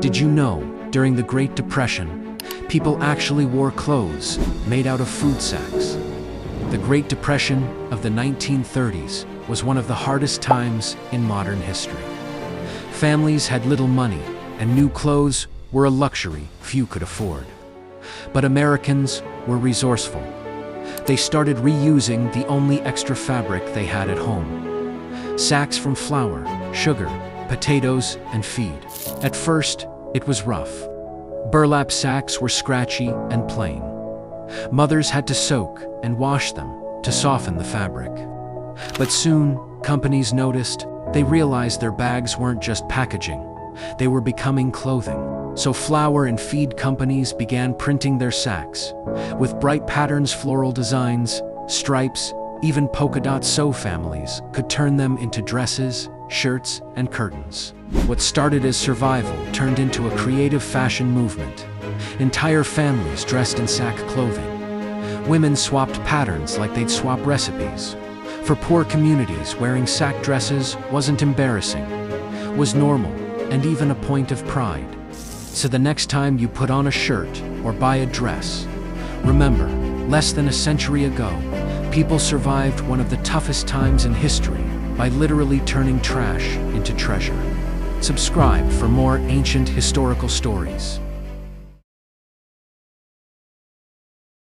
Did you know, during the Great Depression, people actually wore clothes made out of food sacks? The Great Depression of the 1930s was one of the hardest times in modern history. Families had little money, and new clothes were a luxury few could afford. But Americans were resourceful. They started reusing the only extra fabric they had at home. Sacks from flour, sugar, potatoes, and feed. At first, it was rough. Burlap sacks were scratchy and plain. Mothers had to soak and wash them to soften the fabric. But soon, companies noticed. They realized their bags weren't just packaging. They were becoming clothing. So flour and feed companies began printing their sacks. With bright patterns, floral designs, stripes, even polka dot, so families could turn them into dresses, shirts, and curtains. What started as survival turned into a creative fashion movement. Entire families dressed in sack clothing. Women swapped patterns like they'd swap recipes. For poor communities, wearing sack dresses wasn't embarrassing, was normal, and even a point of pride. So the next time you put on a shirt or buy a dress, remember, less than a century ago, people survived one of the toughest times in history by literally turning trash into treasure. Subscribe for more ancient historical stories.